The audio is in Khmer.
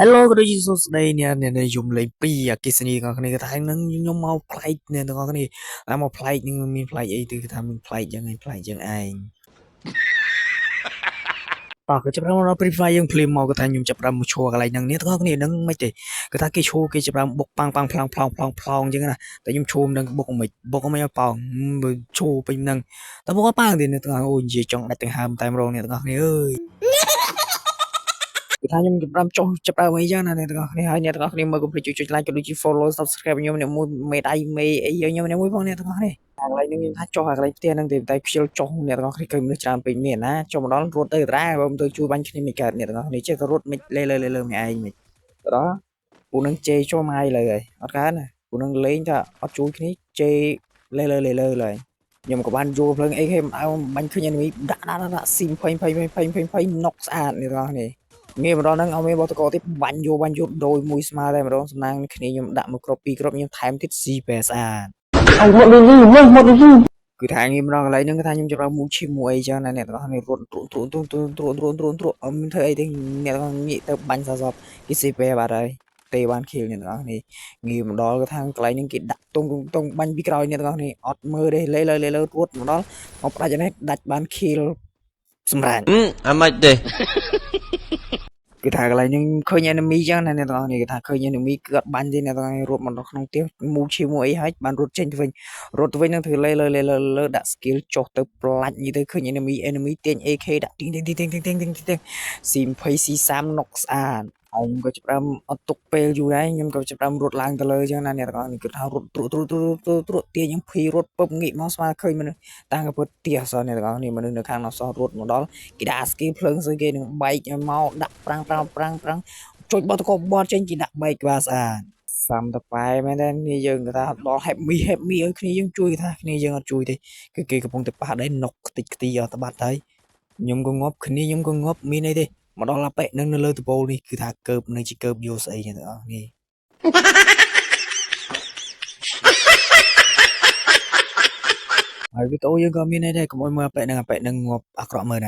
Hello ក៏ដូចជាសួស្តីអ្នកដែលយំលេខ2អគ្គិសនីទាំងអស់គ្នាគឺថានឹងខ្ញុំមកប្លែកអ្នកទាំងអស់គ្នាតែមកប្លែកនឹងមានប្លែកអីគឺថាមានប្លែកយ៉ាងឯងប្លែកយ៉ាងឯងបាទក៏ចាប់ផ្ដើមដល់ Free Fire យើងភ្លាមមកគឺថាខ្ញុំចាប់ផ្ដើមមកឈួរកន្លែងហ្នឹងអ្នកទាំងអស់គ្នានឹងមិនទេគឺថាគេឈួរគេចាប់ផ្ដើមបុកប៉ាំងប៉ាំងផ្លោងផ្លោងផ្លោងផ្លោងអញ្ចឹងណាតែខ្ញុំឈួរមិនដឹងបុកមិនឲ្យប៉ោងបើឈួរពេញហ្នឹងតែបុកប៉ាំងទៀតអ្នកទាំងអស់អូនិយាយចង់ដាច់ទាំងហើមតែម្ដងអ្នកទាំងអស់គ្នាអើយគឺថាខ្ញុំចាប់ផ្ដើមចុះចាប់ផ្ដើមអីចឹងណាអ្នកទាំងអស់គ្នាហើយអ្នកទាំងអស់គ្នាមើលកុំភ្លេចជួយចុច like ក៏ដូចជា follow subscribe ខ្ញុំអ្នកមួយមេដៃមេអីខ្ញុំអ្នកមួយផងអ្នកទាំងអស់គ្នាកន្លែងនេះខ្ញុំថាចុះកន្លែងផ្ទះហ្នឹងតែខ្ជិលចុះអ្នកទាំងអស់គ្នាឃើញមនុស្សច្រើនពេកមានណាចុះមកដល់រត់ទៅតារាបើមិនទៅជួយបាញ់គ្នាមិនកើតអ្នកទាំងអស់គ្នាចេះតែរត់មិនលេម្នាក់ឯងមិនទៅដល់ពូនឹងជេរចូលមកលើហើយអត់កើតណាពូនឹងលេងថាអត់ជួយគ្នាជេរលេឡើយខ្ញុំក៏បានយកភ្លើង AK មកបាញ់ឃើញ enemy ដាក់ស៊ីមភ័យណុកស្អាតអ្នកទាំងអស់គ្នាងាយម្ដងហ្នឹងអត់មានបតកទៀតបាញ់យកដោយមួយស្មើតែម្ដងសំណាងគ្នាខ្ញុំដាក់មួយគ្រាប់ពីរគ្រាប់ខ្ញុំថែមទៀតស៊ីបែស្អាតឲ្យមកលីគឺថាងាយម្ដងកន្លែងហ្នឹងគឺថាខ្ញុំចាប់ដល់មូឈីមួយអីចឹងណាអ្នកទាំងអស់គ្នារត់ទ្រអត់មានធ្វើអីទេអ្នកទាំងអស់ងាកទៅបាញ់សសពគេស៊ីបែបាត់ហើយទេបានខៀលអ្នកទាំងអស់គ្នាងាយម្ដងគឺថាកន្លែងហ្នឹងគេដាក់តុងបាញ់ពីក្រោយអ្នកទាំងអស់គ្នាអត់មើលទេលេរត់ម្ដងមកផ្ដាច់នេះដាច់បានខៀលសម្រាប់អាម៉េចទេគឺថាកន្លែងហ្នឹងឃើញ enemy ចឹងណាអ្នកទាំងអស់គ្នាគឺថាឃើញ enemy គឺអត់បាញ់ទេអ្នកទាំងអស់គ្នារត់មកដល់ក្នុងផ្ទះមូជាមួយអីហើយបានរត់ចេញទៅវិញនឹងធ្វើលេដាក់ skill ចុះទៅផ្លាច់និយាយទៅឃើញ enemy ទាញ AK ដាក់ទីងស៊ី20 C3 ណុកស្អាតហើយខ្ញុំក៏ចាប់ផ្ដើមអត់ទុកពេលយូរដែរខ្ញុំក៏ចាប់ផ្ដើមរត់ឡើងទៅលើចឹងណាអ្នកទាំងអស់គ្នាគឺថារត់ទ្រទាញខ្ញុំភីរត់ពឹបងាកមកស្មើឃើញមនុស្សតាំងកពើទៀសសោះអ្នកទាំងអស់គ្នាមនុស្សនៅខាងនោះសោះរត់មកដល់គេដាក់ skill ភ្លើងស្អីគេនឹងបែកមកដាក់ប្រាំងចុចបតកបតចេញគេដាក់បែកក្បាលស្អាតសាំតប៉ែមែនទេគ្នាយើងគេថាដល់ happy ឲ្យគ្នាយើងជួយគេថាគ្នាយើងអត់ជួយទេគឺគេកំពុងតែប៉ះដែរណុកខ្ទេចខ្ទីអត់បាត់ហើយខ្ញុំក៏ងាប់គ្នាខ្ញុំក៏ងាប់មានអីទេមកដល់ឡាប៉ែនឹងនៅលើដបូលនេះគឺថាកើបនៅជាកើបយកស្អីទាំងអស់គ្នាហើយវីដេអូយើងក៏មានដែរកុំឲ្យមើលអាប៉ែនឹងងាប់អាក្រក់មើលណា